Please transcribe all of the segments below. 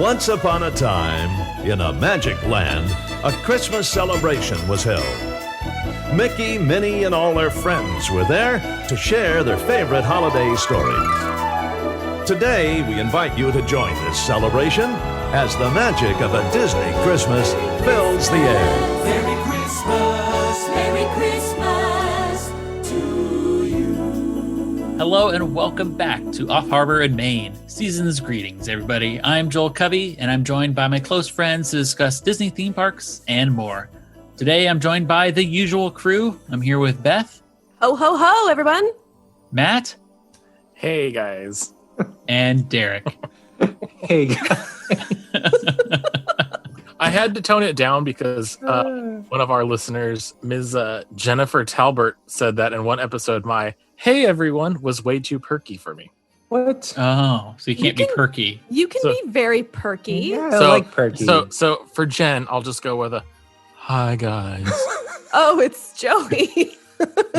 Once upon a time, in a magic land, a Christmas celebration was held. Mickey, Minnie, and all their friends were there to share their favorite holiday stories. Today, we invite you to join this celebration as the magic of a Disney Christmas fills the air. Merry Christmas to you. Hello and welcome back to Off Harbor in Maine. Season's greetings, everybody. I'm Joel Covey, and I'm joined by my close friends to discuss Disney theme parks and more. Today, I'm joined by the usual crew. I'm here with Beth. Ho, ho, ho, everyone. Matt. Hey, guys. And Derick. Hey, guys. I had to tone it down because one of our listeners, Ms. Jennifer Talbert, said that in one episode, my "Hey everyone" was way too perky for me. What? Oh, so you can't be perky. You can be very perky. Yeah, I like perky. So for Jen, I'll just go with a "Hi guys." Oh, it's Joey.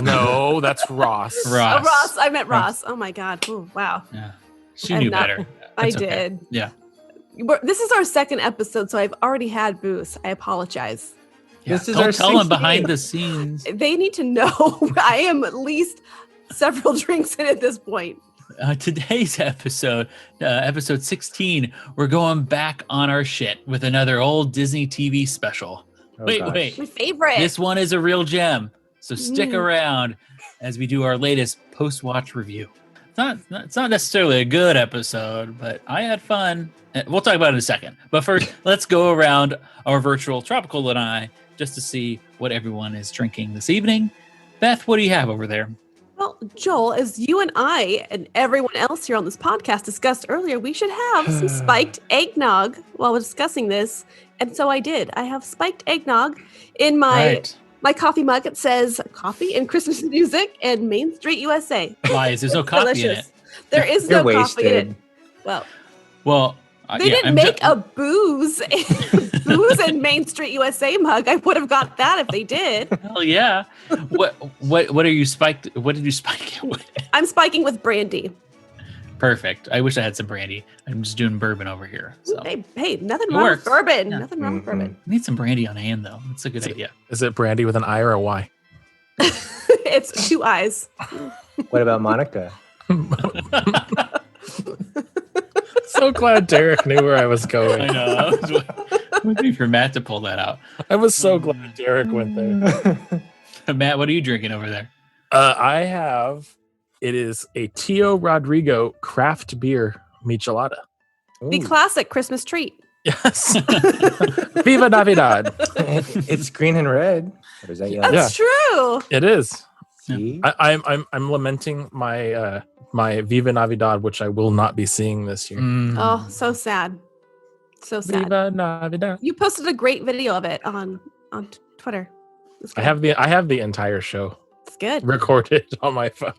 No, that's Ross. Oh, Ross. I meant Ross. Oh my God. Ooh, wow. Yeah. She knew better. I That's okay. did. Yeah. This is our second episode, so I've already had booze. I apologize. Yeah. This is Don't our tell them 16th. behind the scenes. They need to know I am at least several drinks in at this point. Today's episode, episode 16, we're going back on our shit with another old Disney TV special. Oh, wait. My favorite. This one is a real gem, so stick around as we do our latest post-watch review. It's not necessarily a good episode, but I had fun. We'll talk about it in a second. But first, let's go around our virtual Tropical Lanai just to see what everyone is drinking this evening. Beth, what do you have over there? Well, Joel, as you and I and everyone else here on this podcast discussed earlier, we should have some spiked eggnog while we're discussing this. And so I did. I have spiked eggnog in my coffee mug. It says coffee and Christmas music and Main Street, USA. Lies, there's no coffee in it. There is You're no coffee in it. wasted. Well, they didn't I'm make a booze and Main Street, USA mug. I would have got that if they did. Hell yeah. What are you spiked? What did you spike it with? I'm spiking with brandy. Perfect. I wish I had some brandy. I'm just doing bourbon over here. So Hey, nothing It wrong works. with bourbon. Yeah. Nothing wrong with bourbon. I need some brandy on hand, though. That's a good idea. Is it brandy with an I or a Y? It's two eyes. What about Monica? So glad Derick knew where I was I going. know. I was waiting for Matt to pull that out. I was so glad Derick went there. Matt, what are you drinking over there? It is a Tio Rodrigo craft beer michelada. The classic Christmas treat. Yes. Viva Navidad. It's green and red. Or is that yellow? That's true. It is. See? I'm lamenting my my Viva Navidad, which I will not be seeing this year. Oh, so sad. So sad. Viva Navidad. You posted a great video of it on Twitter. It's I good. have the entire show It's good. recorded on my phone.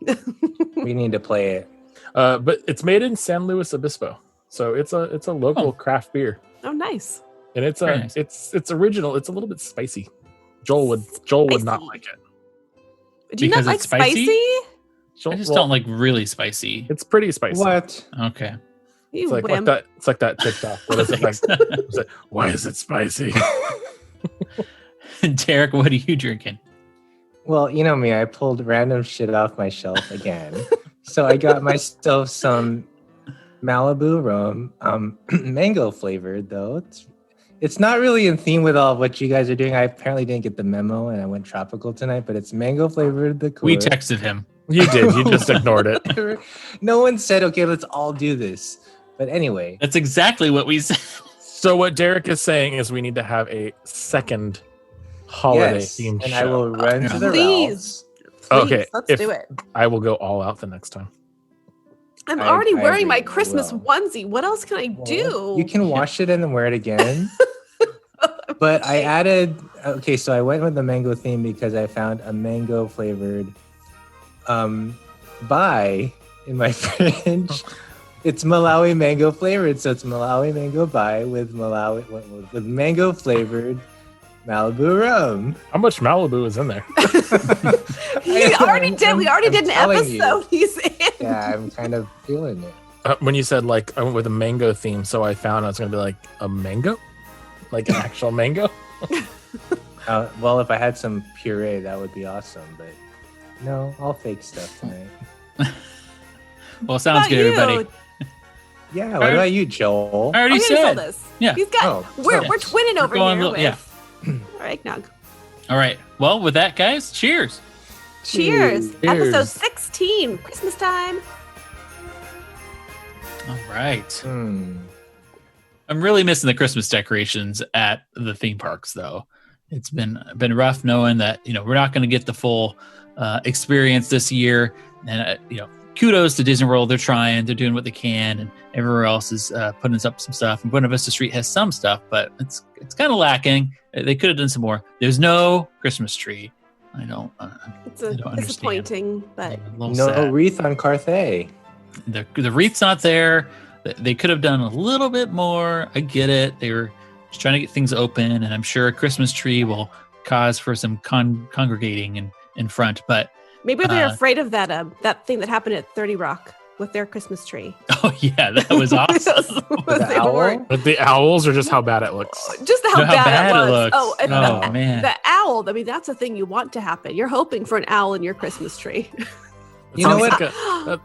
We need to play it. But it's made in San Luis Obispo, so it's a local craft beer, Oh, nice. and it's Very nice. it's original. It's a little bit spicy. Joel would not Spicy. like it. Do you Because not like it's spicy? Joel, I just don't like really spicy. It's pretty spicy. What? Okay. You It's like wimp. that. It's like that TikTok. What is it like? It's like, why is it spicy? Derick, what are you drinking? Well, you know me. I pulled random shit off my shelf again. So I got myself some Malibu rum, mango flavored though. It's not really in theme with all of what you guys are doing. I apparently didn't get the memo and I went tropical tonight, but it's mango flavored. The We cooler. texted him. You did. You just ignored it. No one said, okay, let's all do this. But anyway, That's exactly what we said. So what Derick is saying is we need to have a second holiday yes, themed and show. I will run to the Please. Ralphs. Okay, Let's if- do it. I will go all out the next time. I'm I already wearing agree, my I Christmas will. onesie. What else can I do? You can wash it and then wear it again. But I added, okay, so I went with the mango theme because I found a mango flavored bai in my fridge. It's Malawi mango flavored, so it's Malawi mango bai with mango flavored Malibu rum. How much Malibu is in there? We already did an telling you. episode. He's in. Yeah, I'm kind of feeling it. When you said like I went with a mango theme, so I found I was gonna be like a mango, like an actual mango. Well, if I had some puree, that would be awesome. But no, all fake stuff tonight. Well, sounds What good, about everybody. you? Yeah. What about you, Joel? I already Oh, you saw said. this. Yeah. He's got. We're twinning over going here little- with our eggnog. All right. Well, with that, guys, cheers. Cheers. Cheers. Episode 16, Christmas time. All right. Hmm. I'm really missing the Christmas decorations at the theme parks, though. It's been rough knowing that we're not going to get the full experience this year, and kudos to Disney World. They're trying, they're doing what they can, and everywhere else is putting up some stuff. And Buena Vista Street has some stuff, but it's kind of lacking. They could have done some more. There's no Christmas tree. I don't understand. Disappointing, but A little No sad. wreath on Carthay. The wreath's not there. They could have done a little bit more. I get it. They were just trying to get things open, and I'm sure a Christmas tree will cause for some congregating in front. But maybe they're afraid of that thing that happened at 30 Rock with their Christmas tree. oh yeah, that was awesome. The owl? But the owls are just how bad it looks. Just how, Know how bad, bad it it was. looks. Oh, and Oh, man. the owl. I mean, that's a thing you want to happen. You're hoping for an owl in your Christmas tree. You know what?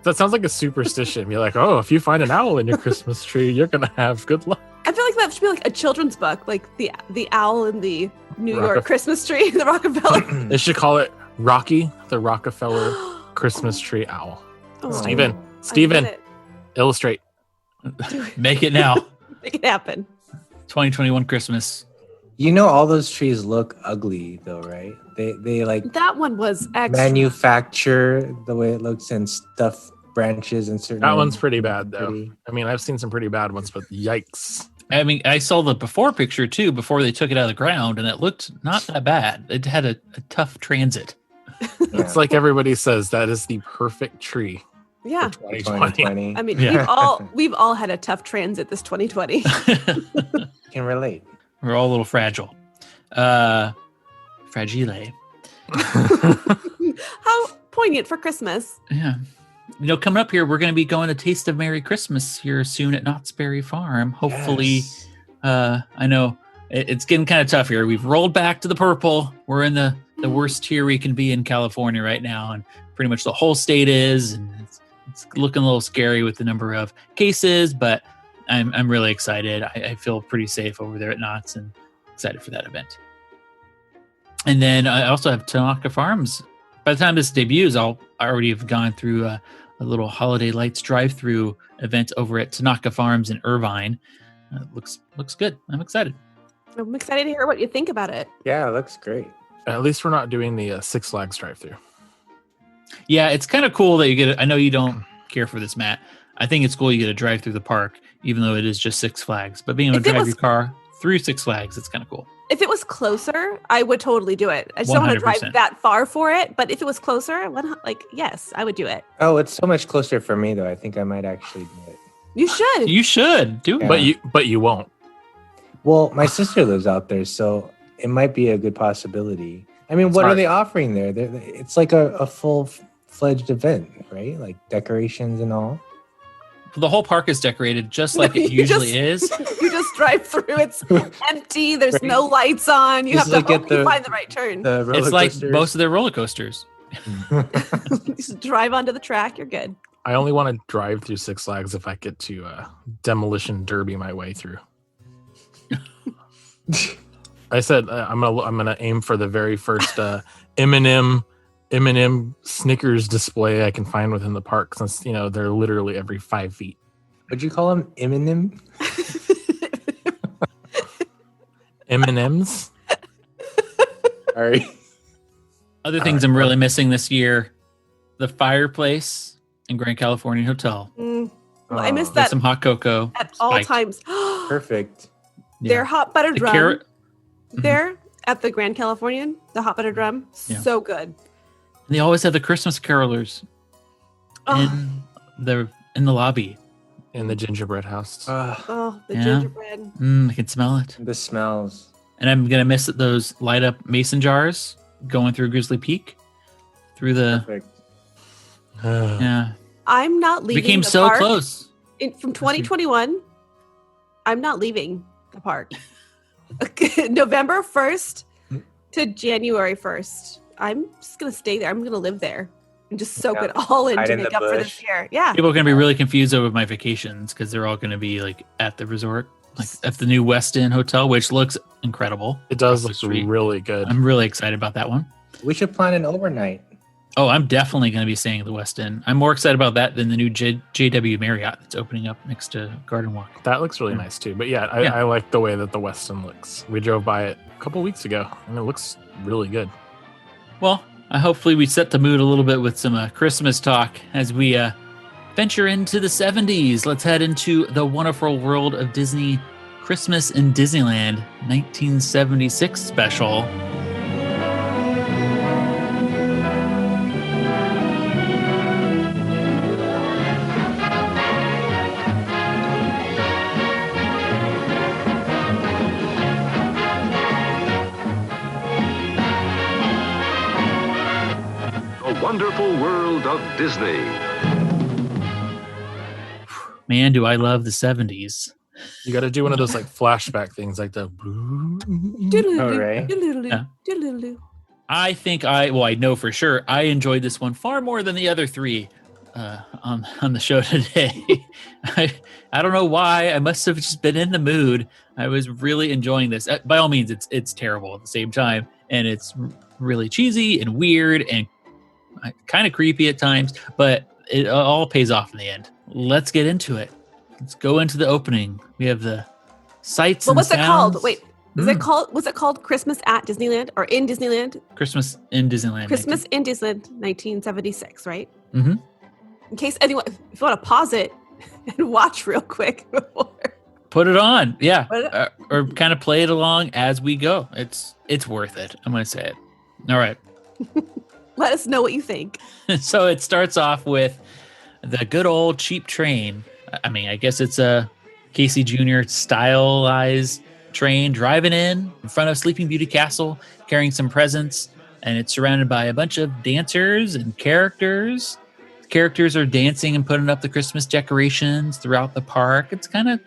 That sounds like a superstition. You're like, oh, if you find an owl in your Christmas tree, you're gonna have good luck. I feel like that should be like a children's book, like the owl in the New York Rockefeller. Christmas tree, the Rockefeller. They should call it Rocky the Rockefeller Christmas Tree Owl. Oh, Steven, I Steven, get it. illustrate. Make it now. Make it happen. 2021 Christmas. All those trees look ugly, though, right? They like That one was extra. manufacture the way it looks and stuff branches and certain. That one's pretty bad, though. Pretty. I mean, I've seen some pretty bad ones, but yikes. I mean, I saw the before picture too, before they took it out of the ground, and it looked not that bad. It had a tough transit. It's like everybody says that is the perfect tree Yeah. for 2020. 2020. I mean, Yeah. we've all had a tough transit this 2020. Can relate. We're all a little fragile. Fragile. How poignant for Christmas. Yeah. Coming up here, we're going to be going to Taste of Merry Christmas here soon at Knott's Berry Farm. Hopefully, Yes. I know it's getting kind of tough here. We've rolled back to the purple. We're in the worst tier we can be in California right now, and pretty much the whole state is. And it's looking a little scary with the number of cases, but I'm really excited. I feel pretty safe over there at Knott's and excited for that event. And then I also have Tanaka Farms. By the time this debuts, I already have gone through a little Holiday Lights drive-through event over at Tanaka Farms in Irvine. Looks good. I'm excited. I'm excited to hear what you think about it. Yeah, it looks great. At least we're not doing the Six Flags drive-through. Yeah, it's kind of cool that you get. I know you don't care for this, Matt. I think it's cool you get to drive through the park, even though it is just Six Flags. But being able to If it drive was- your car through Six Flags, it's kind of cool. If it was closer, I would totally do it. I just don't want to 100%. drive that far for it. But if it was closer, yes, I would do it. Oh, it's so much closer for me, though. I think I might actually do it. You should. You should do it. Yeah. But you won't. Well, my sister lives out there, so it might be a good possibility. I mean, what Smart. are they offering there? It's like a full-fledged event, right? Like decorations and all. The whole park is decorated just like it You usually just- is. You just drive through. It's empty. There's no lights on. You Just have to like hope at you the- find the right turn. The roller It's like coasters. most of their roller coasters. Just drive onto the track. You're good. I only want to drive through Six Flags if I get to demolition derby my way through. I said I'm gonna aim for the very first M&M Snickers display I can find within the park, since they're literally every 5 feet. Would you call them Eminem? M&Ms. Sorry. Other things I'm really missing this year: the fireplace in Grand California Hotel. Well, I miss Get that some hot cocoa. at all spiked. times. Perfect. Their hot buttered The rum carrot. there at the Grand Californian, the hot buttered rum, Yeah. so good. They always have the Christmas carolers Oh, in the lobby. In the gingerbread house. oh, the Yeah. gingerbread. I can smell it. The smells. And I'm gonna miss those light up mason jars going through Grizzly Peak, through the Perfect. yeah. I'm not leaving Became the so park close. From 2021, I'm not leaving the park. November 1st to January 1st. I'm just going to stay there. I'm going to live there and just soak it all in hide to in make the up for this bush. year. Yeah. People are going to be really confused over my vacations because they're all going to be like at the resort, like at the new West End Hotel, which looks incredible. It does Across the look street. really good. I'm really excited about that one. We should plan an overnight. Oh, I'm definitely going to be staying at the West End. I'm more excited about that than the new JW Marriott that's opening up next to Garden Walk. That looks really nice too. But yeah, I like the way that the Westin looks. We drove by it a couple weeks ago, and it looks really good. Well, hopefully we set the mood a little bit with some Christmas talk as we venture into the 70s. Let's head into the wonderful world of Disney Christmas in Disneyland 1976 special. Wonderful world of Disney. Man, do I love the 70s. You got to do one of those like flashback things, like the. All right. I think I know for sure I enjoyed this one far more than the other three on the show today. I don't know why. I must have just been in the mood. I was really enjoying this. By all means, it's terrible at the same time, and it's really cheesy and weird and kind of creepy at times, but it all pays off in the end. Let's get into it. Let's go into the opening. We have the sights and what's sounds. it called? Wait, was it called Christmas at Disneyland or in Disneyland? Christmas in Disneyland. Christmas in Disneyland 1976, right? Mm-hmm. In case anyone, if you want to pause it and watch real quick before. Put it on. Yeah. Put it- Or kind of play it along as we go. It's worth it. I'm going to say it. All right. Let us know what you think. So it starts off with the good old cheap train. I mean, I guess it's a Casey Jr. stylized train driving in front of Sleeping Beauty Castle, carrying some presents, and it's surrounded by a bunch of dancers and characters. Characters are dancing and putting up the Christmas decorations throughout the park. It's kind of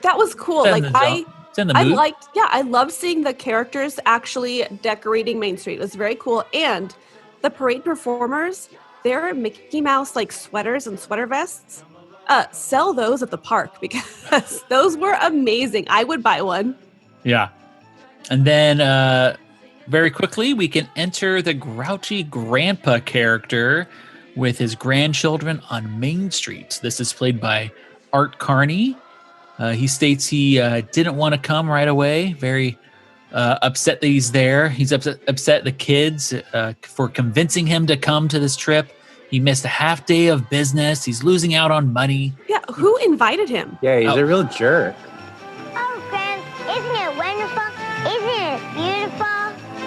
That was cool. it's in Like the zone. It's in the mood. I loved seeing the characters actually decorating Main Street. It was very cool. And the parade performers, their Mickey Mouse like sweaters and sweater vests, sell those at the park because those were amazing. I would buy one. Yeah. And then very quickly, we can enter the grouchy grandpa character with his grandchildren on Main Street. This is played by Art Carney. He states he didn't want to come right away. Very upset that he's there. He's upset the kids for convincing him to come to this trip. He missed a half day of business. He's losing out on money. Yeah, who invited him? Yeah, he's a real jerk. Oh, Gramps, isn't it wonderful? Isn't it beautiful?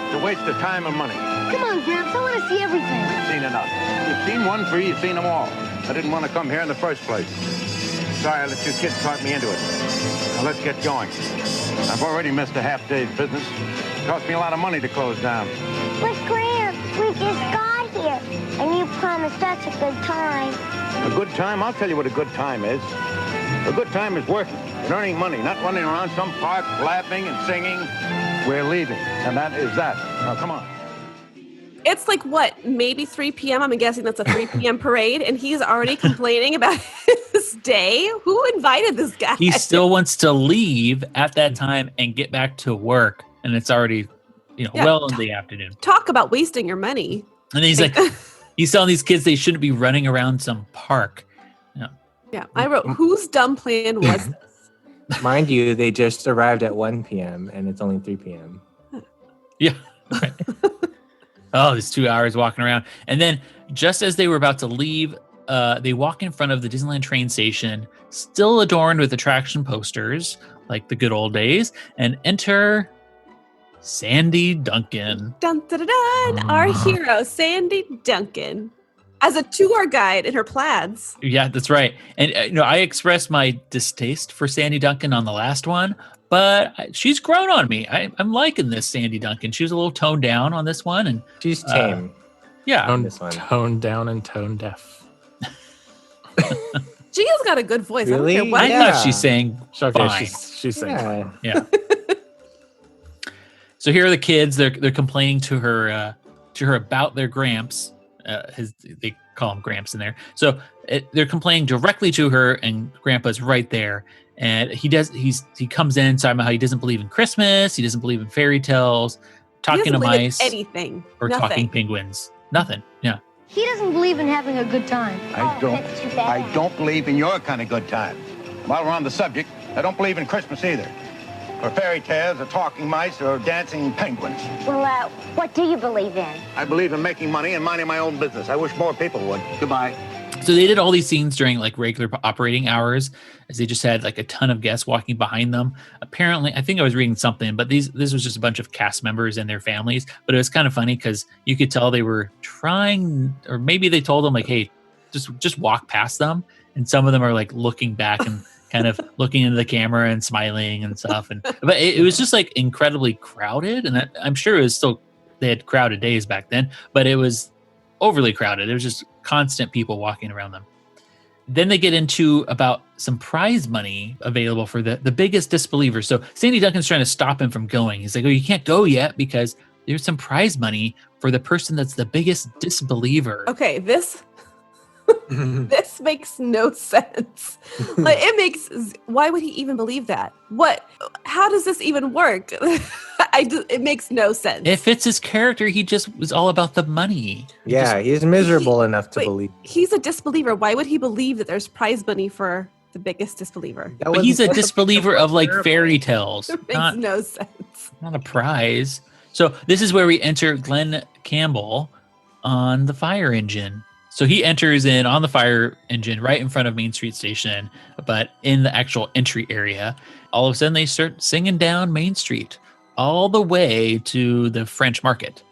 It's a waste of time and money. Come on, Gramps, I want to see everything. You've seen enough. You've seen one tree, you've seen them all. I didn't want to come here in the first place. Sorry I let you kids talk me into it. Now let's get going. I've already missed a half day's business. It cost me a lot of money to close down. But Gramps, we just got here, and you promised us a good time. A good time? I'll tell you what a good time is. A good time is working and earning money, not running around some park laughing and singing. We're leaving, and that is that. Now, come on. It's like, what, maybe 3 p.m.? I'm guessing that's a 3 p.m. parade, and he's already complaining about his day? Who invited this guy? He still wants to leave at that time and get back to work, and it's already, well in the afternoon. Talk about wasting your money. And he's like, he's telling these kids they shouldn't be running around some park. Yeah, I wrote, whose dumb plan was this? Mind you, they just arrived at 1 p.m. and it's only 3 p.m. Yeah. Right. Oh, there's 2 hours walking around. And then just as they were about to leave, they walk in front of the Disneyland train station, still adorned with attraction posters, like the good old days, and enter Sandy Duncan. Dun, dun, dun, dun, our hero, Sandy Duncan, as a tour guide in her plaids. Yeah, that's right. And I expressed my distaste for Sandy Duncan on the last one, but she's grown on me. I'm liking this Sandy Duncan. She was a little toned down on this one, and She's tame. yeah, This one. Toned down and tone deaf. Gia's got a good voice. Really? I don't care what. I Yeah. thought she's saying Okay, fine. she's saying fine. Yeah. Yeah. So here are the kids. They're complaining to her about their gramps. They call him Gramps in there. So they're complaining directly to her, and Grandpa's right there. And he comes in talking about how he doesn't believe in Christmas. He doesn't believe in fairy tales, He talking doesn't to believe in mice, anything. or Nothing. talking penguins. Nothing. Yeah. He doesn't believe in having a good time. That's too bad. I don't believe in your kind of good time. While we're on the subject, I don't believe in Christmas either. Or fairy tales, or talking mice, or dancing penguins. Well, what do you believe in? I believe in making money and minding my own business. I wish more people would. Goodbye. So they did all these scenes during like regular operating hours, as they just had like a ton of guests walking behind them. Apparently, I think I was reading something, but this was just a bunch of cast members and their families. But it was kind of funny because you could tell they were trying, or maybe they told them like, "Hey, just walk past them." And some of them are like looking back and kind of looking into the camera and smiling and stuff. But it was just like incredibly crowded, and I'm sure it was still, they had crowded days back then, but it was overly crowded. It was just constant people walking around them. Then they get into about some prize money available for the biggest disbeliever. So Sandy Duncan's trying to stop him from going. He's like, "Oh, you can't go yet because there's some prize money for the person that's the biggest disbeliever." Okay, this makes no sense. Like, why would he even believe that? How does this even work? It makes no sense. It fits his character. He just was all about the money. Yeah, he's miserable enough to believe. He's a disbeliever. Why would he believe that there's prize money for the biggest disbeliever? But he's a disbeliever of like fairy tales. It makes no sense. Not a prize. So this is where we enter Glenn Campbell on the fire engine. So he enters in on the fire engine right in front of Main Street Station, but in the actual entry area. All of a sudden they start singing down Main Street all the way to the French Market.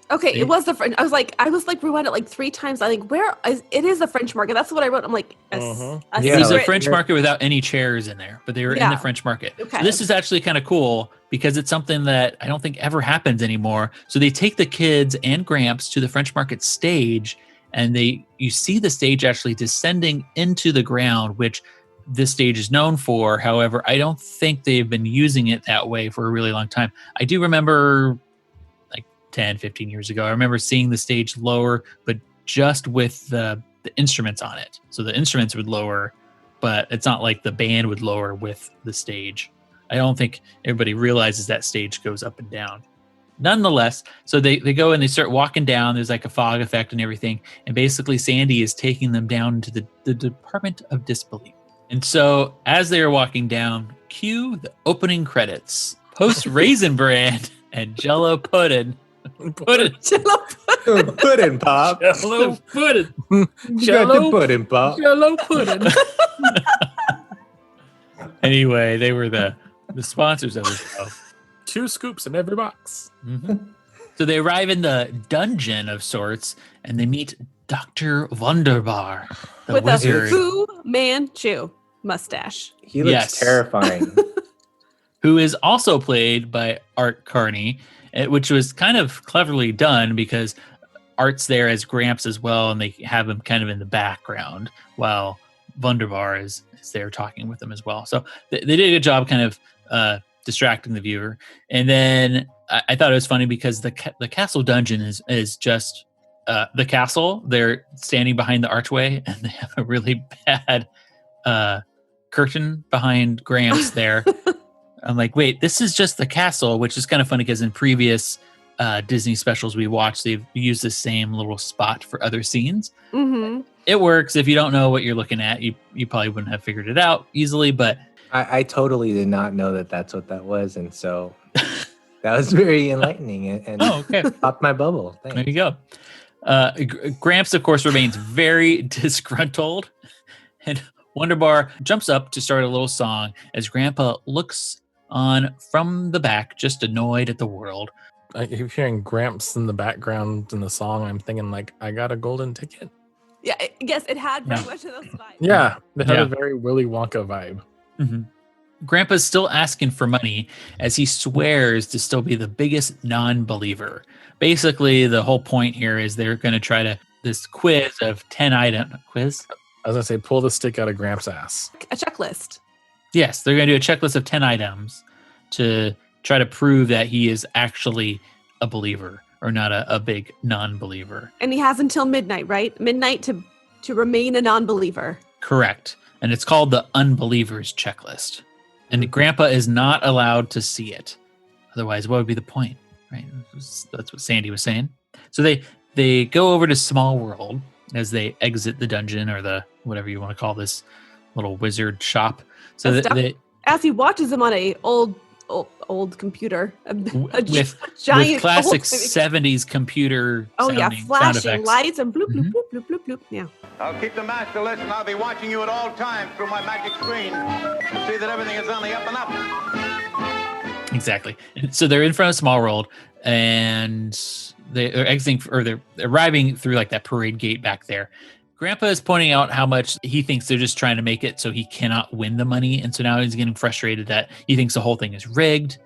Okay, it was the French. I was like rewind it like 3 times. I think it is the French Market. That's what I wrote. I'm like, It was a French Market without any chairs in there, but they were in the French Market. Okay. So this is actually kind of cool because it's something that I don't think ever happens anymore. So they take the kids and Gramps to the French Market stage, and you see the stage actually descending into the ground, which this stage is known for. However, I don't think they've been using it that way for a really long time. I do remember 10, 15 years ago, I remember seeing the stage lower, but just with the instruments on it. So the instruments would lower, but it's not like the band would lower with the stage. I don't think everybody realizes that stage goes up and down. Nonetheless, so they go and they start walking down. There's like a fog effect and everything. And basically Sandy is taking them down to the Department of Disbelief. And so as they are walking down, cue the opening credits. Post Raisin Bran and Jello Pudding. Pudding. Pudding pop. Jello Pudding. You got the pudding pop. Jello Pudding. Anyway, they were the sponsors of the show. 2 scoops in every box. Mm-hmm. So they arrive in the dungeon of sorts, and they meet Dr. Wunderbar, the with wizard, a Fu Manchu mustache. He looks terrifying. who is also played by Art Carney, which was kind of cleverly done because Art's there as Gramps as well, and they have him kind of in the background while Wunderbar is there talking with them as well. So they did a good job kind of distracting the viewer. And then I thought it was funny because the castle dungeon is just the castle. They're standing behind the archway, and they have a really bad curtain behind Gramps there. I'm like, wait, this is just the castle, which is kind of funny because in previous Disney specials we watched, they've used the same little spot for other scenes. Mm-hmm. It works. If you don't know what you're looking at, you probably wouldn't have figured it out easily, but I totally did not know that that's what that was, and so that was very enlightening and okay. popped my bubble. Thanks. There you go. Gramps, of course, remains very disgruntled, and Wunderbar jumps up to start a little song as Grandpa looks on from the back, just annoyed at the world. I keep hearing Gramps in the background in the song. I'm thinking like, I got a golden ticket. Yeah, yes, it had very much of those vibes. Yeah, it had a very Willy Wonka vibe. Mm-hmm. Grandpa's still asking for money as he swears to still be the biggest non-believer. Basically, the whole point here is they're going to try this quiz of 10 items. Quiz? I was gonna say, pull the stick out of Gramps' ass. A checklist. Yes, they're going to do a checklist of 10 items to try to prove that he is actually a believer or not a big non-believer. And he has until midnight, right? Midnight to remain a non-believer. Correct. And it's called the Unbelievers Checklist. And Grandpa is not allowed to see it. Otherwise, what would be the point? Right? That's what Sandy was saying. So they go over to Small World as they exit the dungeon or the whatever you want to call this little wizard shop. So as he watches him on a old computer, with giant with classic old 70s computer. Oh yeah, sound flashing effects. lights and bloop bloop bloop bloop bloop bloop. Yeah. I'll keep the master list, and I'll be watching you at all times through my magic screen to see that everything is on the up and up. Exactly. So they're in front of Small World, and they're exiting, or they're arriving through like that parade gate back there. Grandpa is pointing out how much he thinks they're just trying to make it so he cannot win the money. And so now he's getting frustrated that he thinks the whole thing is rigged.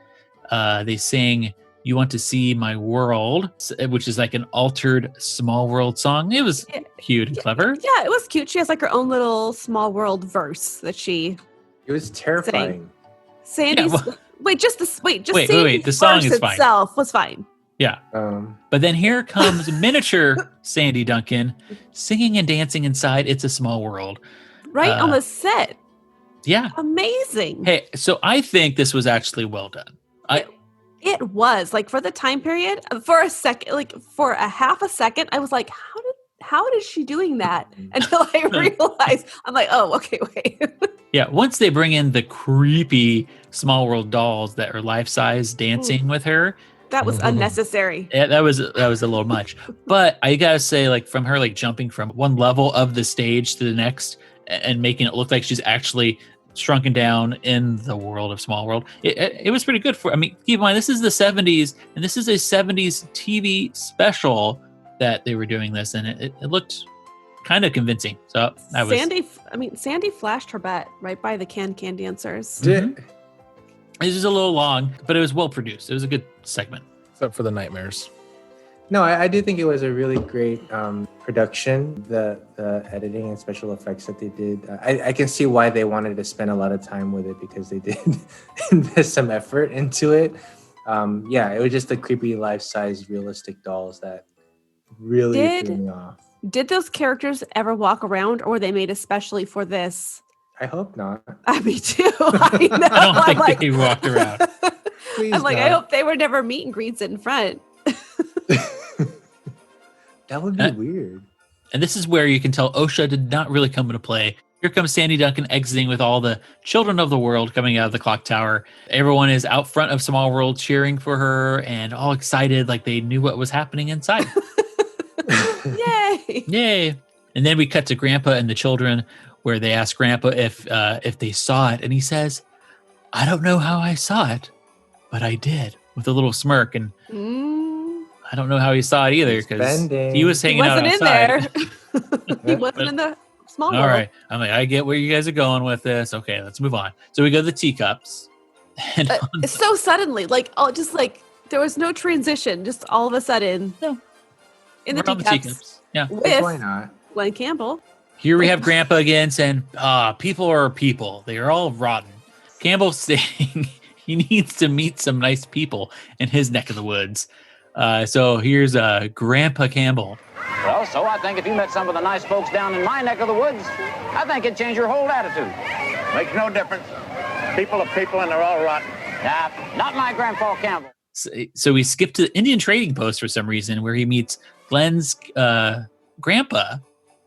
They sing, "You Want to See My World," which is like an altered Small World song. It was cute and clever. Yeah, it was cute. She has like her own little Small World verse that she. It was terrifying. Sandy's. Yeah, wait. The song is fine. Itself was fine. Yeah. But then here comes miniature Sandy Duncan singing and dancing inside It's a Small World. Right on the set. Yeah. Amazing. Hey, so I think this was actually well done. It was like for the time period, for a second, like for a half a second, I was like, how is she doing that? Until I realized, I'm like, oh, okay, wait. Yeah, once they bring in the creepy Small World dolls that are life-size dancing with her. That was unnecessary. Yeah, that was a little much. But I gotta say, like from her like jumping from one level of the stage to the next and making it look like she's actually shrunken down in the world of Small World, it was pretty good. I mean, keep in mind this is the 70s, and this is a 70s TV special that they were doing this, and it looked kind of convincing. So I was. Sandy flashed her bet right by the can dancers. This is a little long, but it was well produced. It was a good segment. Except for the nightmares. No, I do think it was a really great production. The editing and special effects that they did. I can see why they wanted to spend a lot of time with it, because they did invest some effort into it. It was just the creepy life-size realistic dolls that really threw me off. Did those characters ever walk around, or were they made especially for this? I hope not. Me too. I know. I don't think they walked around. I'm like, I hope they were never meet and greets in front. That would be weird. And this is where you can tell OSHA did not really come into play. Here comes Sandy Duncan exiting with all the children of the world coming out of the clock tower. Everyone is out front of Small World cheering for her and all excited like they knew what was happening inside. Yay! Yay! And then we cut to Grandpa and the children, where they ask Grandpa if they saw it, and he says, "I don't know how I saw it, but I did," with a little smirk. And I don't know how he saw it either, because he was hanging out outside. He wasn't in the Small World. All right, I'm like, I get where you guys are going with this. Okay, let's move on. So we go to the teacups, and so suddenly, just like there was no transition, just all of a sudden, in the teacups. Yeah, with why not? Glenn Campbell. Here we have Grandpa again saying, people are people. They are all rotten. Campbell saying he needs to meet some nice people in his neck of the woods. So here's Grandpa Campbell. Well, so I think if you met some of the nice folks down in my neck of the woods, I think it'd change your whole attitude. Makes no difference. People are people, and they're all rotten. Not my Grandpa Campbell. So we skip to the Indian trading post for some reason, where he meets Glenn's grandpa,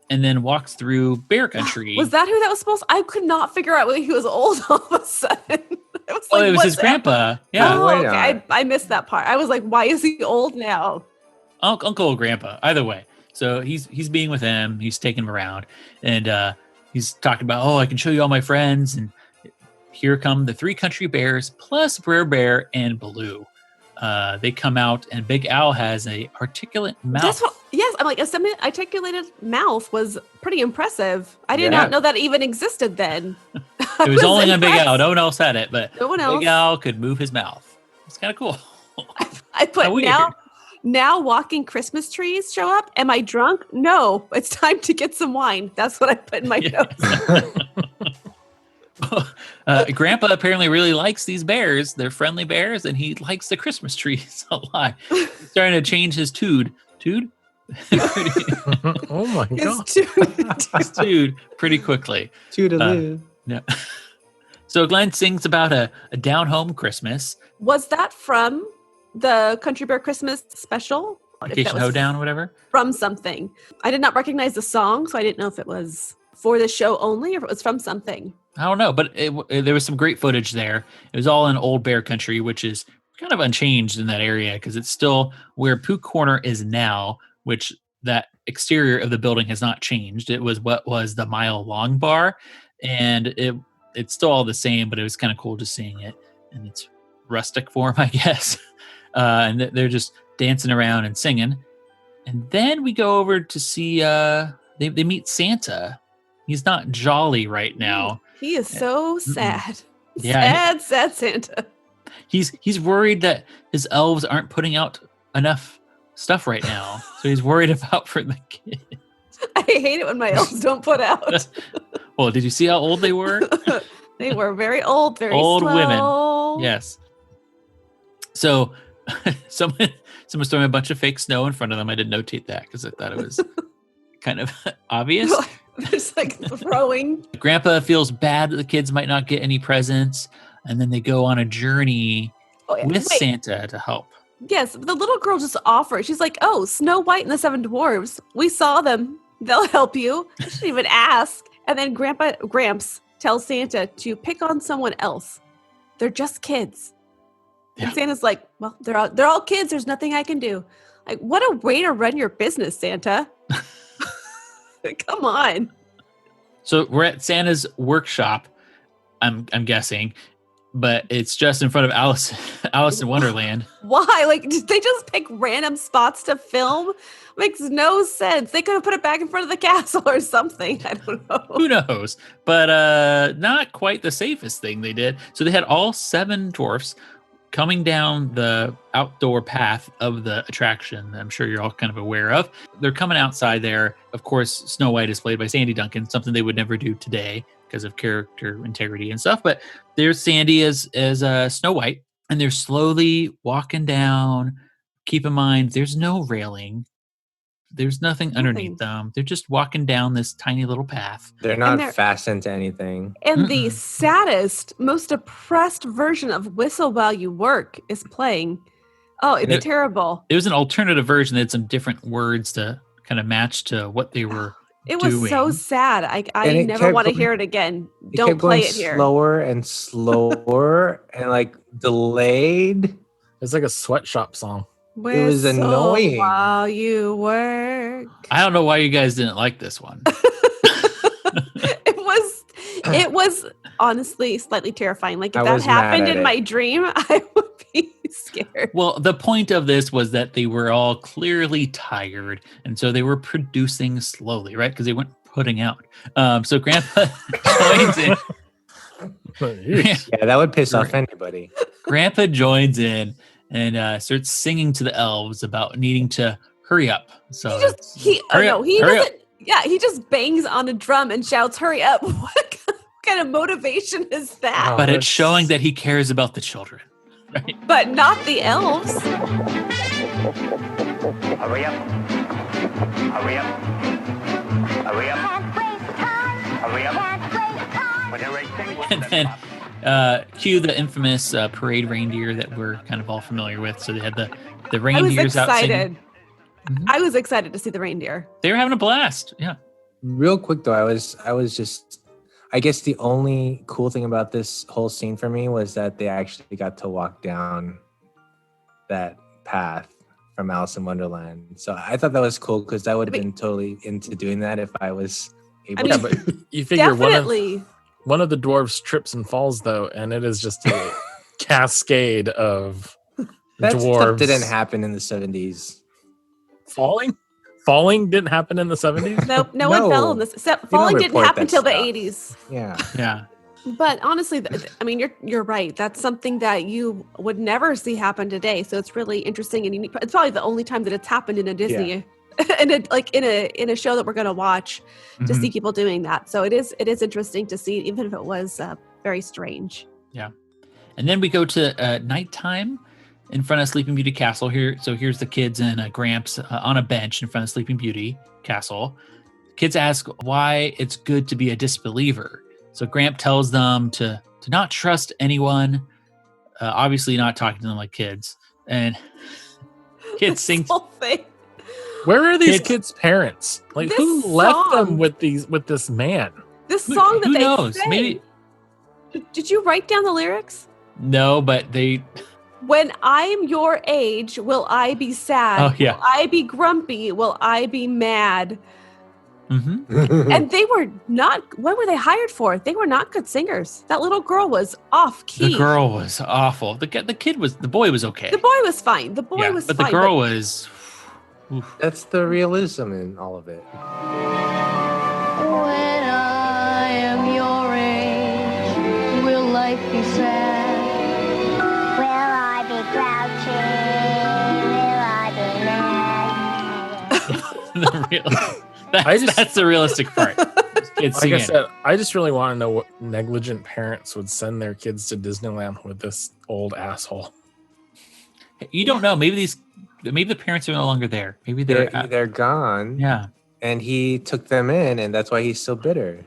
and then walks through bear country. Was that who that was supposed to? I could not figure out whether he was old all of a sudden. It was his grandpa. Yeah. Oh, okay. I missed that part. I was like, why is he old now? Uncle or grandpa, either way. So he's being with him. He's taking him around, and he's talking about, I can show you all my friends. And here come the 3 country bears plus Brer Bear and Baloo. They come out, and Big Al has a articulate mouth. I'm like, a semi-articulated mouth was pretty impressive. I did not know that even existed then. It was only on Big Al. No one else had it, but no one else. Big Al could move his mouth. It's kind of cool. I put Now walking Christmas trees show up. Am I drunk? No. It's time to get some wine. That's what I put in my notes. Grandpa apparently really likes these bears. They're friendly bears, and he likes the Christmas trees a lot. He's starting to change his tude. Tude? Oh my god. His tude pretty quickly. Toodaloo. Yeah. So Glenn sings about a down-home Christmas. Was that from the Country Bear Christmas special? Vacation Hoedown, whatever? From something. I did not recognize the song, so I didn't know if it was for the show only or if it was from something. I don't know, but there was some great footage there. It was all in Old Bear Country, which is kind of unchanged in that area because it's still where Pooh Corner is now, which that exterior of the building has not changed. It was what was the Mile Long Bar, and it's still all the same, but it was kind of cool just seeing it in its rustic form, I guess. And they're just dancing around and singing. And then we go over to see, they meet Santa. He's not jolly right now. He is so sad. Yeah. Sad Santa. He's worried that his elves aren't putting out enough stuff right now. So he's worried about for the kids. I hate it when my elves don't put out. Well, did you see how old they were? They were very old, very old slow. women. Yes. So someone's throwing a bunch of fake snow in front of them. I didn't notate that because I thought it was kind of obvious. There's like throwing. Grandpa feels bad that the kids might not get any presents, and then they go on a journey with Santa to help. Yes, the little girl just offered. She's like, "Oh, Snow White and the Seven Dwarves. We saw them. They'll help you." She didn't even ask. And then Gramps tells Santa to pick on someone else. They're just kids. Yeah. And Santa's like, "Well, they're all kids. There's nothing I can do." Like, what a way to run your business, Santa. Come on. So we're at Santa's workshop, I'm guessing, but it's just in front of Alice in Wonderland. Why? Like, did they just pick random spots to film? Makes no sense. They could have put it back in front of the castle or something. I don't know. Who knows? But not quite the safest thing they did. So they had all 7 dwarfs coming down the outdoor path of the attraction. I'm sure you're all kind of aware of. They're coming outside there. Of course, Snow White is played by Sandy Duncan, something they would never do today because of character integrity and stuff. But there's Sandy as Snow White, and they're slowly walking down. Keep in mind, there's no railing. There's nothing underneath them. They're just walking down this tiny little path. They're not fastened to anything. And the saddest, most depressed version of Whistle While You Work is playing. Oh, it's terrible. It was an alternative version that had some different words to kind of match to what they were It was doing. so sad. I never want to hear it again. Don't play it here. Slower and slower and like delayed. It's like a sweatshop song. It was annoying. While you work. I don't know why you guys didn't like this one. It was honestly slightly terrifying. Like if I that was happened mad at in it. my dream, I would be scared. Well, the point of this was that they were all clearly tired, and so they were producing slowly, right? Because they weren't putting out. So Grandpa joins in. Yeah, that would piss off anybody. Grandpa joins in and starts singing to the elves about needing to hurry up. So he doesn't. Yeah, he just bangs on a drum and shouts, "Hurry up!" What kind of motivation is that? But it's showing that he cares about the children, right? But not the elves. Hurry up. Hurry up. Hurry up. Can't waste time. Hurry up. Can't waste time. When you're racing, And then cue the infamous parade reindeer that we're kind of all familiar with. So they had the I was reindeers out singing. excited. I was excited to see the reindeer. They were having a blast. Yeah. Real quick though, I was just, I guess the only cool thing about this whole scene for me was that they actually got to walk down that path from Alice in Wonderland. So I thought that was cool because I would have been totally into doing that if I was able mean, to. But you figure Definitely. one of the dwarves trips and falls though, and it is just a cascade of That stuff dwarves. didn't happen in the 70s. Falling didn't happen in the 70s. No one fell in this. Falling didn't report happen that till the stuff. 80s. Yeah. Yeah. But honestly, I mean, you're right. That's something that you would never see happen today. So it's really interesting and unique. It's probably the only time that it's happened in a Disney, in a show that we're going to watch, to see people doing that. So it is interesting to see, even if it was very strange. Yeah. And then we go to nighttime in front of Sleeping Beauty Castle here. So here's the kids and Gramps on a bench in front of Sleeping Beauty Castle. Kids ask why it's good to be a disbeliever. So Gramps tells them to not trust anyone, obviously not talking to them like kids. And kids sing. Where are these kids' parents? Like, This who left them song- with this man? This song that Who they knows? sang. Maybe Did you write down the lyrics? no, but they. When I'm your age, will I be sad? Oh, yeah. Will I be grumpy? Will I be mad? Mm-hmm. And they were not. What were they hired for? They were not good singers. That little girl was off key. The girl was awful. The boy was okay. The boy was fine. The boy was but fine. the girl was. Oof. That's the realism in all of it. When I am your age, will life be sad? Will I be grouchy? Will I be mad? That's the realistic part. Kids Like singing. I said, I just really want to know what negligent parents would send their kids to Disneyland with this old asshole. You don't know. Maybe the parents are no longer there. Maybe They're gone. Yeah. And he took them in, and that's why he's so bitter.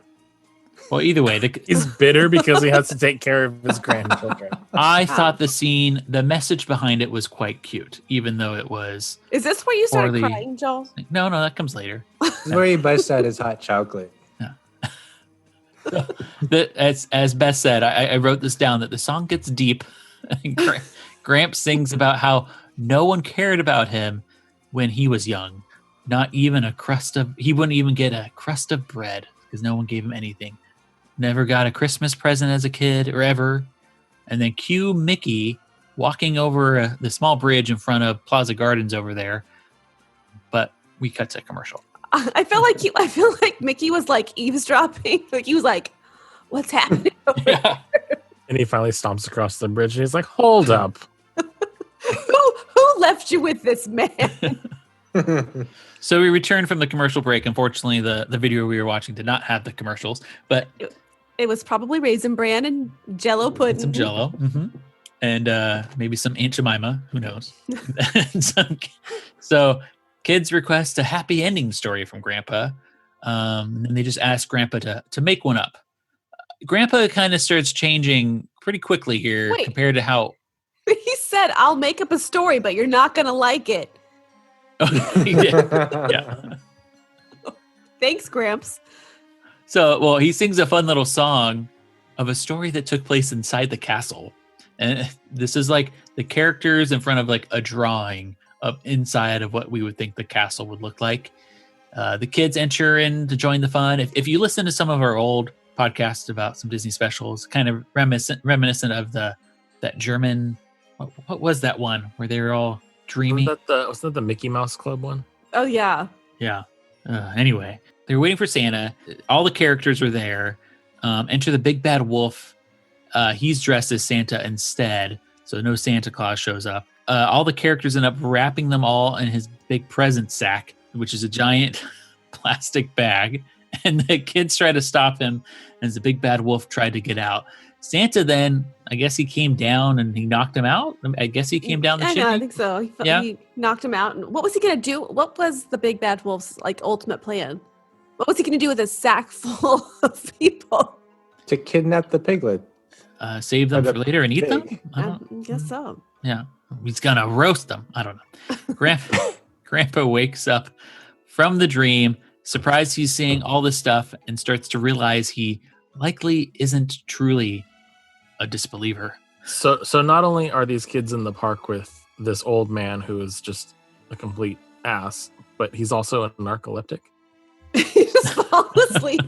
Well, either way, He's bitter because he has to take care of his grandchildren. I thought the message behind it was quite cute, even though it was. Is this where you started poorly- crying, Joel? No, that comes later. This is where he busts out his hot chocolate. As Beth said, I wrote this down that the song gets deep. Gramps sings about how no one cared about him when he was young. Not even he wouldn't even get a crust of bread because no one gave him anything. Never got a Christmas present as a kid or ever. And then cue Mickey walking over the small bridge in front of Plaza Gardens over there. But we cut to commercial. I feel like Mickey was like eavesdropping. Like he was like, "What's happening?" over here?" And he finally stomps across the bridge and he's like, hold up. Who left you with this man? So we returned from the commercial break. Unfortunately, the video we were watching did not have the commercials, but It was probably Raisin Bran and Jello pudding. some Jello, and maybe some Aunt Jemima. Who knows? So kids request a happy ending story from Grandpa, and they just ask Grandpa to make one up. Grandpa kind of starts changing pretty quickly here compared to how He said, "I'll make up a story, but you're not gonna like it." he did. Yeah. Thanks, Gramps. So, he sings a fun little song of a story that took place inside the castle. And this is like the characters in front of like a drawing of inside of what we would think the castle would look like. The kids enter in to join the fun. If you listen to some of our old podcasts about some Disney specials, kind of reminiscent of that German, what was that one where they were all dreamy? Wasn't that the Mickey Mouse Club one? Oh yeah. Yeah. Anyway, they were waiting for Santa. All the characters were there. Enter the big bad wolf. He's dressed as Santa instead, so no Santa Claus shows up. All the characters end up wrapping them all in his big present sack, which is a giant plastic bag. And the kids try to stop him as the big bad wolf tried to get out. Santa then, I guess he came down and he knocked him out. I guess he came down the chimney. I think so. He knocked him out. And what was he gonna do? What was the big bad wolf's like ultimate plan? What was he gonna do with a sack full of people? To kidnap the piglet. Save them for later and eat them? pig. I guess so. Yeah. He's gonna roast them. I don't know. Grandpa wakes up from the dream, surprised he's seeing all this stuff, and starts to realize he likely isn't truly a disbeliever. So not only are these kids in the park with this old man who is just a complete ass, but he's also a narcoleptic. He just fall asleep.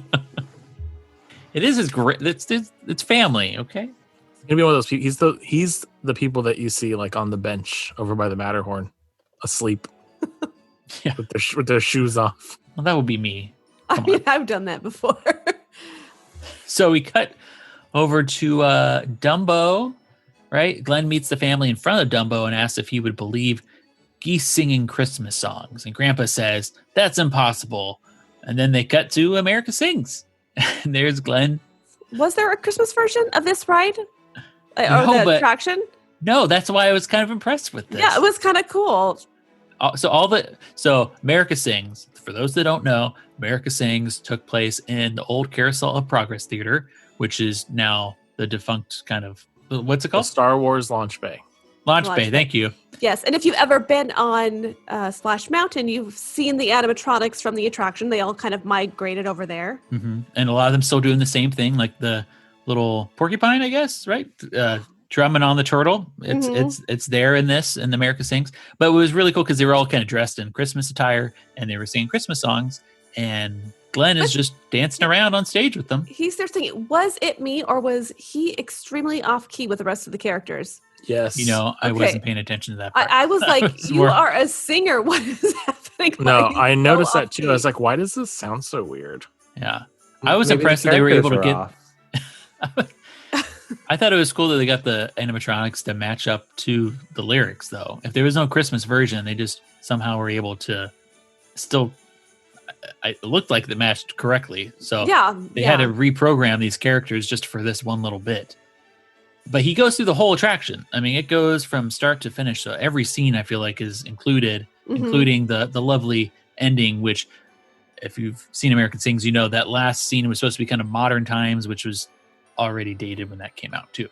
It is his great. It's family. Okay. He's gonna be one of those people. He's the people that you see like on the bench over by the Matterhorn, asleep, Yeah. with their shoes off. Well, that would be me. I mean, I've done that before. So we cut over to Dumbo, right? Glenn meets the family in front of Dumbo and asks if he would believe geese singing Christmas songs. And Grandpa says, that's impossible. And then they cut to America Sings. And there's Glenn. Was there a Christmas version of this ride? No, or the but- attraction? No, that's why I was kind of impressed with this. Yeah, it was kind of cool. So America Sings, for those that don't know, America Sings took place in the old Carousel of Progress Theater, which is now the defunct kind of, what's it The called? Star Wars Launch Bay. Launch Launch Bay, Bay. thank you. Yes, and if you've ever been on Splash Mountain, you've seen the animatronics from the attraction. They all kind of migrated over there. Hmm. And a lot of them still doing the same thing, like the little porcupine, I guess, right? Drumming on the turtle. It's there in this, in America Sings. But it was really cool because they were all kind of dressed in Christmas attire and they were singing Christmas songs. And Glenn is just dancing around on stage with them. He's there singing. Was it me or was he extremely off key with the rest of the characters? Yes. You know, I Okay. wasn't paying attention to that part. I was like, was you more- are a singer. What is happening? No, Why are you I so noticed that off too. key? I was like, why does this sound so weird? Yeah. I was Maybe the impressed that they were able to characters get. were off. I thought it was cool that they got the animatronics to match up to the lyrics, though. If there was no Christmas version, they just somehow were able to still. It looked like they matched correctly, so they had to reprogram these characters just for this one little bit. But he goes through the whole attraction. I mean, it goes from start to finish. So every scene I feel like is included, including the lovely ending, which if you've seen American Sings, you know that last scene was supposed to be kind of modern times, which was already dated when that came out too.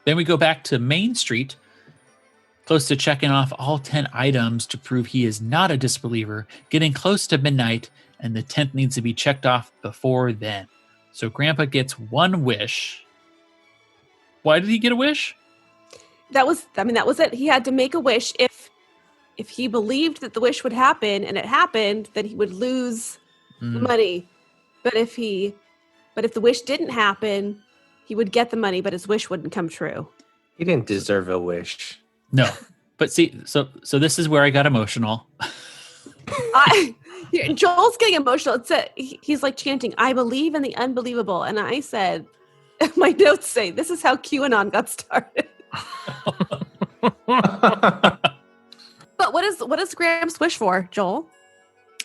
Then we go back to Main Street, close to checking off all 10 items to prove he is not a disbeliever, getting close to midnight, and the 10th needs to be checked off before then. So Grandpa gets one wish. Why did he get a wish? That was it. He had to make a wish. If he believed that the wish would happen and it happened, then he would lose the money. But if the wish didn't happen, he would get the money, but his wish wouldn't come true. He didn't deserve a wish. No. But see, so this is where I got emotional. Joel's getting emotional. He's like chanting, "I believe in the unbelievable." And I said, my notes say, this is how QAnon got started. But what does Gramps wish for, Joel?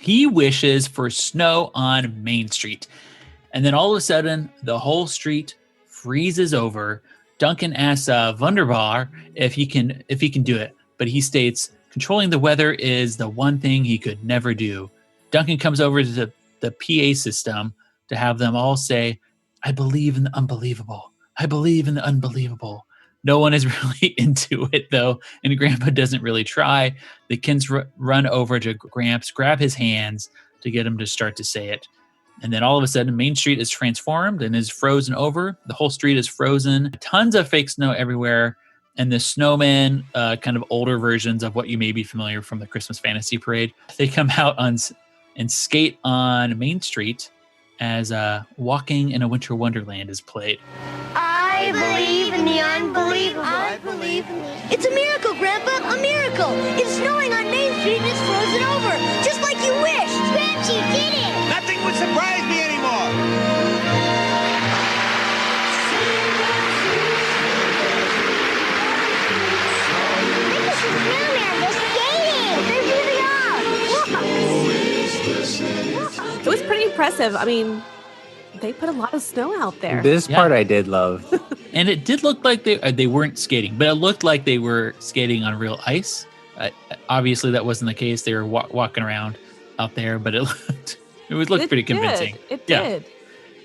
He wishes for snow on Main Street. And then all of a sudden, the whole street freezes over. Duncan asks Wunderbar if he can do it, but he states controlling the weather is the one thing he could never do. Duncan comes over to the PA system to have them all say, "I believe in the unbelievable. I believe in the unbelievable." No one is really into it, though, and Grandpa doesn't really try. The kids run over to Gramps, grab his hands to get him to start to say it. And then all of a sudden, Main Street is transformed and is frozen over. The whole street is frozen. Tons of fake snow everywhere. And the snowmen, kind of older versions of what you may be familiar from the Christmas Fantasy Parade, they come out and skate on Main Street as Walking in a Winter Wonderland is played. I believe in the unbelievable. I believe in the... It's a miracle, Grandpa, a miracle. It's snowing on Main Street and it's frozen over, just like you wished. Gramps, you did it. Nothing would surprise me anymore. Look at the snowman, they're skating. They're moving off. It was pretty impressive. I mean, they put a lot of snow out there. This Yeah. part I did love. And it did look like they weren't skating, but it looked like they were skating on real ice. Obviously, that wasn't the case. They were walking around out there, but it looked pretty convincing. It Yeah. did.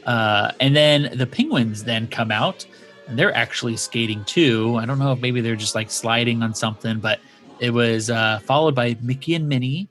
And then the penguins then come out, and they're actually skating too. I don't know if maybe they're just like sliding on something, but it was followed by Mickey and Minnie.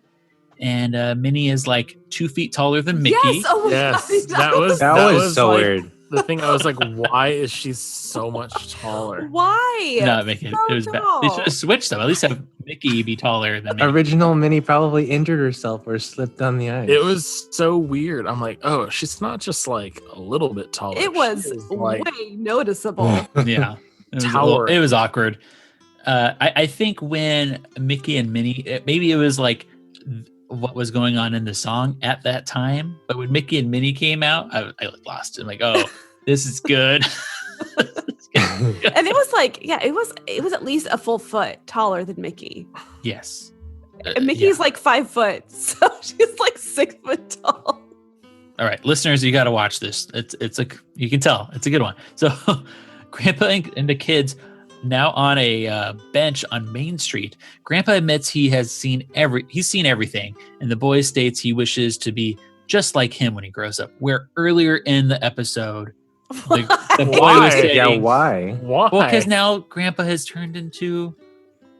And Minnie is like 2 feet taller than Mickey. Yes. Oh my Yes, God. that was so like, weird. The thing I was like, why is she so much taller? Why? No, Mickey. So It was bad. tall. They should have switched them. At least have Mickey be taller than Minnie. Original Minnie probably injured herself or slipped on the ice. It was so weird. I'm like, oh, she's not just like a little bit taller. It was She is, like, way noticeable. Yeah. It was, Towering. it was awkward. I think when Mickey and Minnie, maybe it was like what was going on in the song at that time. But when Mickey and Minnie came out, I lost it. I'm like, oh, This is good. And it was like, it was at least a full foot taller than Mickey. Yes. And Mickey's like 5 foot, so she's like 6 foot tall. All right, listeners, you got to watch this. You can tell it's a good one. So, Grandpa and the kids now on a bench on Main Street. Grandpa admits he's seen everything, and the boy states he wishes to be just like him when he grows up. Where earlier in the episode, the boy was saying, why? Well, because now Grandpa has turned into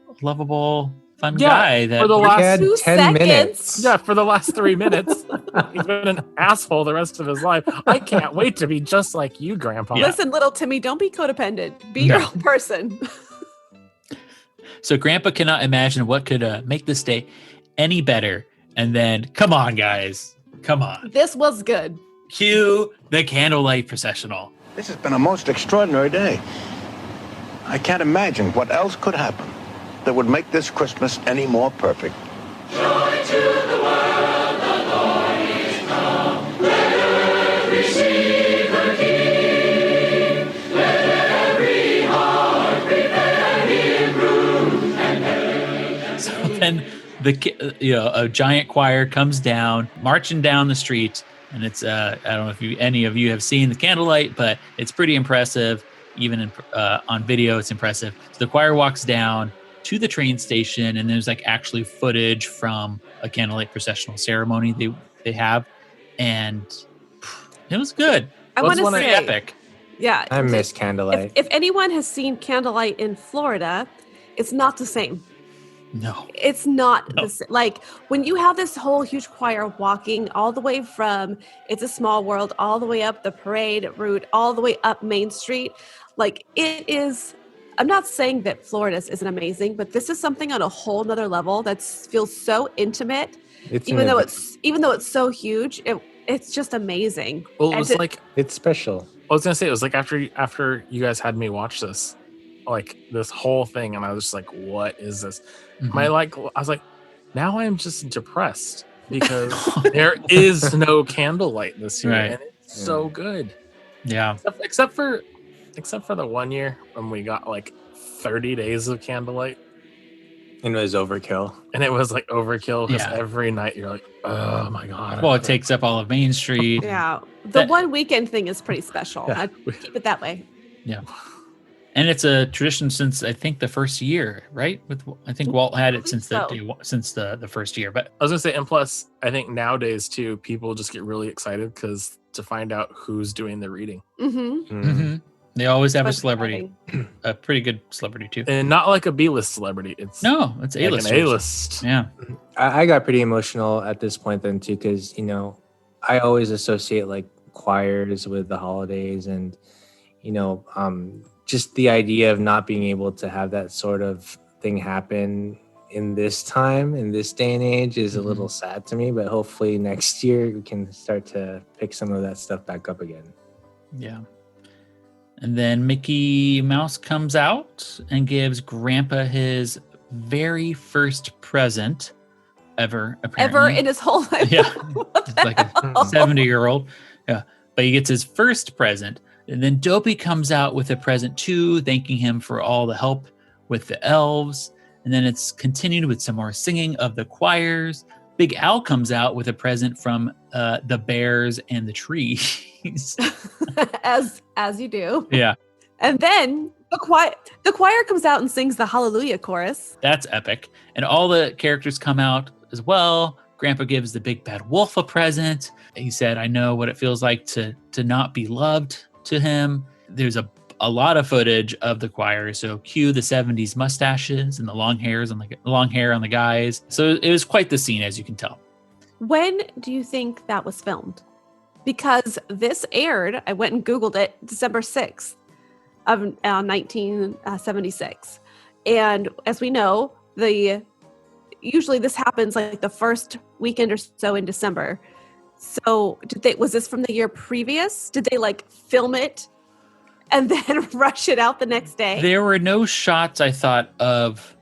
a lovable, fun guy. That for the last 10 seconds. minutes. Yeah, for the last 3 minutes. He's been an asshole the rest of his life. I can't wait to be just like you, Grandpa. Listen, little Timmy, don't be codependent. Be your own person. So Grandpa cannot imagine what could make this day any better. And then, come on, guys. Come on. This was good. Cue the candlelight processional. This has been a most extraordinary day. I can't imagine what else could happen that would make this Christmas any more perfect. Joy to the world, the Lord is come. Let earth receive her King. Let every heart prepare him room and heaven. So then a giant choir comes down, marching down the street, and it's I don't know if any of you have seen the candlelight, but it's pretty impressive. Even on video, it's impressive. So the choir walks down to the train station, and there's like actually footage from a candlelight processional ceremony they have, and it was good. I want to say epic. Yeah, I miss candlelight. If anyone has seen candlelight in Florida, it's not the same. No, it's not the same. Like when you have this whole huge choir walking all the way from It's a Small World, all the way up the parade route, all the way up Main Street. Like it is. I'm not saying that Florida's isn't amazing, but this is something on a whole nother level that feels so intimate. Even though it's so huge, it's just amazing. Well, it was it's special. I was gonna say it was like after you guys had me watch this, like this whole thing, and I was just like, "What is this?" Mm-hmm. I was like, now I'm just depressed because there is no candlelight this year, and it's so good. Yeah, except for the one year when we got like 30 days of candlelight. And it was overkill. And it was like overkill because every night you're like, oh my God. Well, it takes up all of Main Street. Yeah. The one weekend thing is pretty special. Yeah. I'd keep it that way. Yeah. And it's a tradition since I think the first year, right? I think Walt had it since the first year. But I was gonna say, and plus, I think nowadays too, people just get really excited because to find out who's doing the reading. Mm-hmm. Mm-hmm. They always have a celebrity, a pretty good celebrity too, and not like a B-list celebrity. It's A-list. Like an A-list. Yeah. I got pretty emotional at this point then too, because I always associate like choirs with the holidays, and just the idea of not being able to have that sort of thing happen in this time, in this day and age, is a little sad to me. But hopefully next year we can start to pick some of that stuff back up again. Yeah. And then Mickey Mouse comes out and gives Grandpa his very first present ever, apparently. Ever in his whole life. Yeah. Like a 70-year-old. Yeah. But he gets his first present. And then Dopey comes out with a present too, thanking him for all the help with the elves. And then it's continued with some more singing of the choirs. Big Al comes out with a present from the bears and the trees. as you do. Yeah. And then the choir comes out and sings the Hallelujah chorus. That's epic. And all the characters come out as well. Grandpa gives the big bad wolf a present. He said, I know what it feels like to not be loved to him. There's a lot of footage of the choir. So cue the 70s mustaches and the long hair on the guys. So it was quite the scene, as you can tell. When do you think that was filmed? Because this aired, I went and Googled it, December 6th of 1976. And as we know, usually this happens like the first weekend or so in December. So was this from the year previous? Did they like film it and then rush it out the next day? There were no shots, I thought, of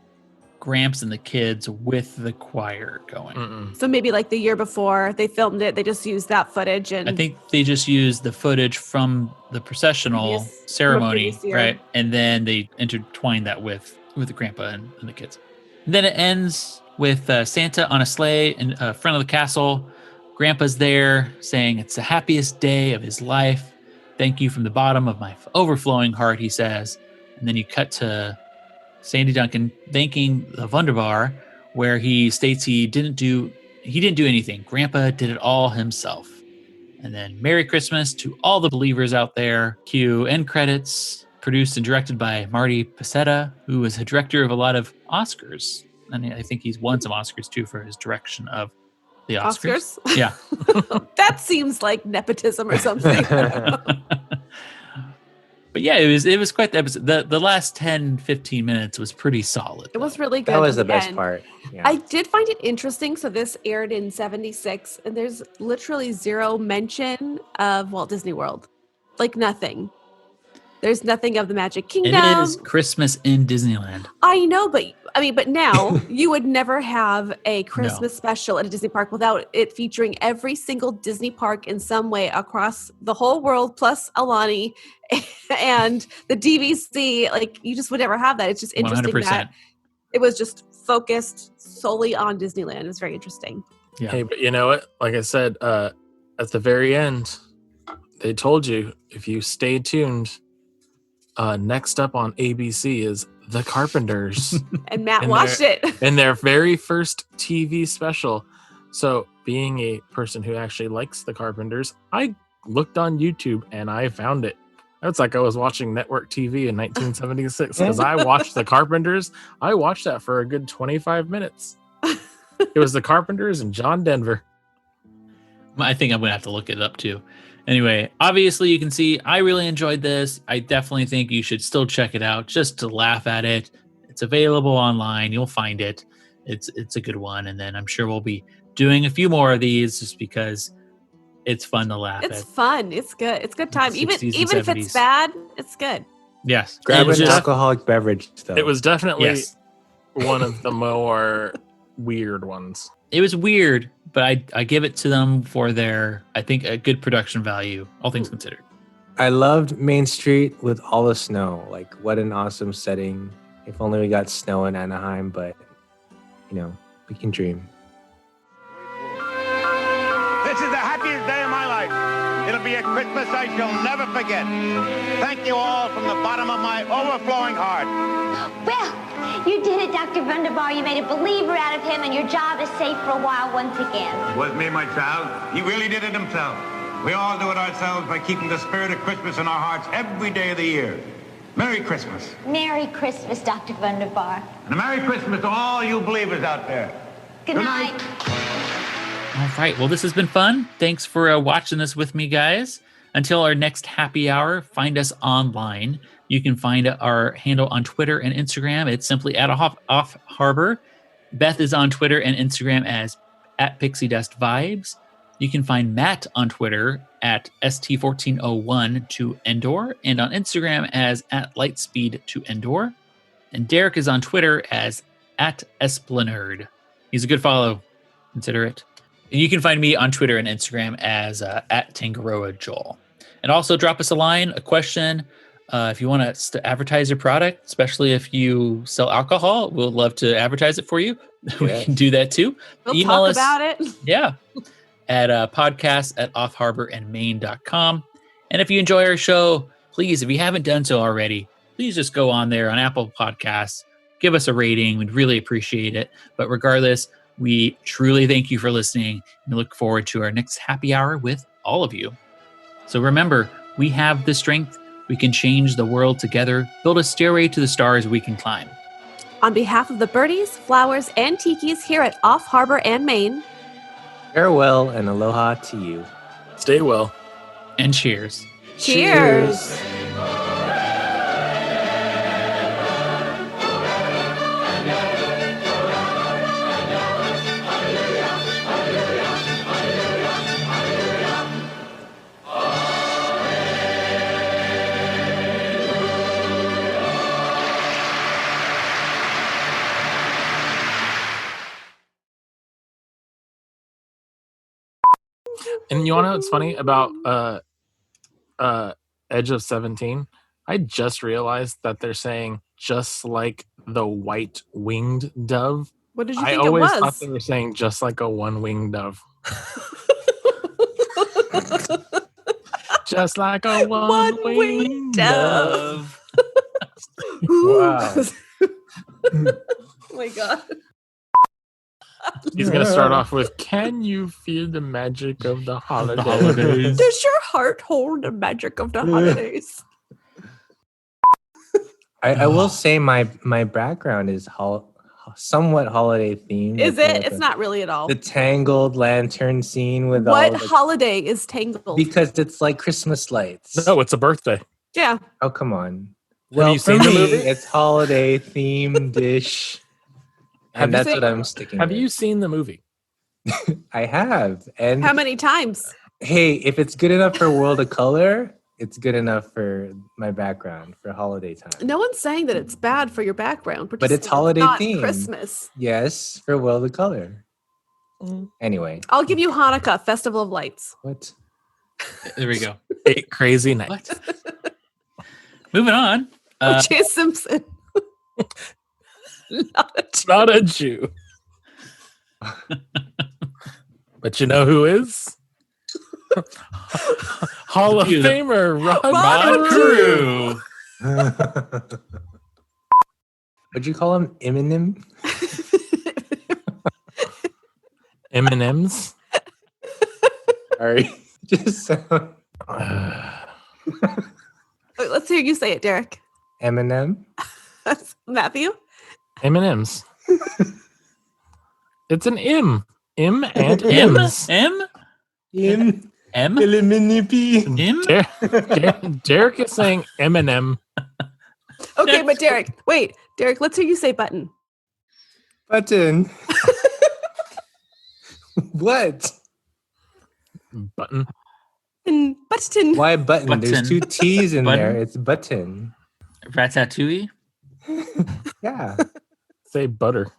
Gramps and the kids with the choir going. So maybe like the year before they filmed it, they just used that footage. And I think they just used the footage from the processional ceremony, previous year. right? And then they intertwined that with the grandpa and the kids. And then it ends with Santa on a sleigh in front of the castle. Grandpa's there saying it's the happiest day of his life. Thank you from the bottom of my overflowing heart, he says. And then you cut to Sandy Duncan thanking the Wunderbar, where he states he didn't do anything. Grandpa did it all himself. And then Merry Christmas to all the believers out there. Cue end credits, produced and directed by Marty Pasetta, who was a director of a lot of Oscars. And I think he's won some Oscars too for his direction of the Oscars. Yeah. That seems like nepotism or something. But yeah, it was quite the episode. The last 10, 15 minutes was pretty solid. It was really good. That was the at best end. part. Yeah. I did find it interesting. So this aired in 76, and there's literally zero mention of Walt Disney World. Like nothing. There's nothing of the Magic Kingdom. And it is Christmas in Disneyland. I know, but now you would never have a Christmas special at a Disney park without it featuring every single Disney park in some way across the whole world, plus Alani and the DVC. Like, you just would never have that. It's just interesting 100%. that it was just focused solely on Disneyland. It was very interesting. Yeah. Hey, but you know what? Like I said, at the very end, they told you if you stay tuned. Next up on ABC is The Carpenters. And Matt watched it. In their very first TV special. So, being a person who actually likes The Carpenters, I looked on YouTube and I found it. It's like I was watching network TV in 1976 because I watched The Carpenters. I watched that for a good 25 minutes. It was The Carpenters and John Denver. I think I'm going to have to look it up too. Anyway, obviously you can see I really enjoyed this. I definitely think you should still check it out just to laugh at it. It's available online. You'll find it. It's a good one. And then I'm sure we'll be doing a few more of these just because it's fun to laugh at. It's fun. It's good. It's good time. Even 60s and if 70s. it's bad, it's good. Yes. Grab It was an just- alcoholic beverage, though. It was definitely Yes. one of the more weird ones. It was weird, but I give it to them for their, I think, a good production value, all things considered. I loved Main Street with all the snow. Like, what an awesome setting. If only we got snow in Anaheim, but, we can dream. This is the happiest day of my life. It'll be a Christmas I shall never forget. Thank you all from the bottom of my overflowing heart. Well, you did it, Dr. Wunderbar. You made a believer out of him, and your job is safe for a while once again. It was me, my child. He really did it himself. We all do it ourselves by keeping the spirit of Christmas in our hearts every day of the year. Merry Christmas. Merry Christmas, Dr. Wunderbar. And a Merry Christmas to all you believers out there. Good night. All right. Well, this has been fun. Thanks for watching this with me, guys. Until our next happy hour, find us online. You can find our handle on Twitter and Instagram. It's simply at Off Harbor. Beth is on Twitter and Instagram as at Pixie Dust Vibes. You can find Matt on Twitter at ST1401 to Endor and on Instagram as at Lightspeed to Endor. And Derick is on Twitter as at Esplanerd. He's a good follow. Consider it. And you can find me on Twitter and Instagram as at Tangaroa Joel. And also drop us a line, a question. If you want us to advertise your product, especially if you sell alcohol, we'll love to advertise it for you. We can do that too. We'll Email talk us, about it. yeah, at podcast@offharborandmaine.com. And if you enjoy our show, please, if you haven't done so already, please just go on there on Apple Podcasts, give us a rating. We'd really appreciate it. But regardless, we truly thank you for listening and look forward to our next happy hour with all of you. So remember, we have the strength. We can change the world together, build a stairway to the stars we can climb. On behalf of the birdies, flowers, and tikis here at Off Harbor and Maine, Farewell and aloha to you. Stay well. And cheers. cheers. And you want to know what's funny about Edge of 17? I just realized that they're saying just like the white winged dove. What did you I think it always was? thought they were saying just like a one-winged dove. Just like a one-winged dove. Wow. Oh my god. He's going to start off with, can you feel the magic of the holidays? Does your heart hold the magic of the holidays? I will say my background is somewhat holiday themed. Is Like it? It's not really at all. the tangled lantern scene with What all the, holiday is tangled? because it's like Christmas lights. No, it's a birthday. Yeah. Oh, come on. Have Well, you for seen the me, movie? it's holiday themed dish. Have And you that's seen- what I'm sticking Have with. you seen the movie? I have. And How many times? hey, if it's good enough for World of Color, it's good enough for my background for holiday time. No one's saying that it's bad for your background. But it's holiday not themed. Christmas. Yes, for World of Color. Anyway, I'll give you Hanukkah, Festival of Lights. what? There we go. 8 Crazy Nights. What? Moving on. O.J. Simpson. Not a Jew. But you know who is? Hall of Excuse me. Famer Rod Rod Carew. Carew. Would you call him Eminem? M&M's. Sorry. Just sound Let's hear you say it, Derick. Eminem. Matthew? M&M's. It's an M. M and M? M's. M? M. M? Eliminipy. M? Derick is saying M&M. Okay, but Derick, wait. Derick, let's hear you say button. Button. What? Button. Button. Why button? There's Button. 2 T's in Button. there. It's button. Ratatouille? Yeah. Say butter.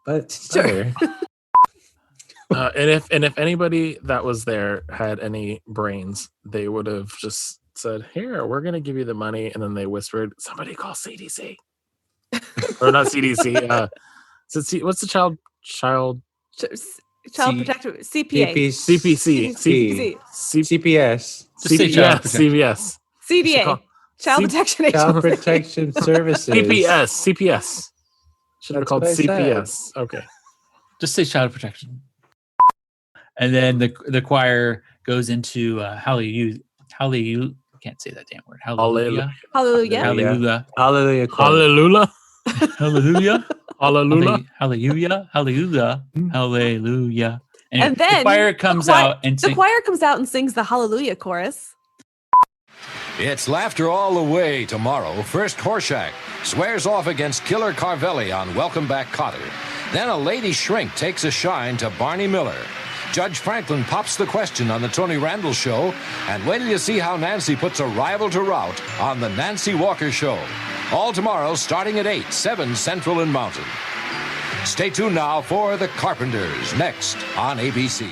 But Sure. And if anybody that was there had any brains, they would have just said, "Here, we're gonna give you the money," and then they whispered, "Somebody call CDC," or not CDC. What's the child Child C- Protective CPA. CPC CPC. CPS. Just say child protection. CVS CDA. Child Protection Child Agency. Protection Services. CPS. Should have That's called what I said. CPS. Okay. Just say child protection. And then the choir goes into hallelujah. Can't say that damn word. Hallelujah. Hallelujah. Hallelujah. Hallelujah. Hallelujah. Hallelujah. Hallelujah. Hallelujah. Hallelujah. Hallelujah. Anyway, And then the choir comes out and the choir comes out and sings the Hallelujah chorus. It's laughter all the way tomorrow. First, Horshack swears off against Killer Carvelli on Welcome Back, Kotter. Then a lady shrink takes a shine to Barney Miller. Judge Franklin pops the question on the Tony Randall Show. And wait till you see how Nancy puts a rival to rout on the Nancy Walker Show. All tomorrow starting at 8, 7 Central and Mountain. Stay tuned now for The Carpenters, next on ABC.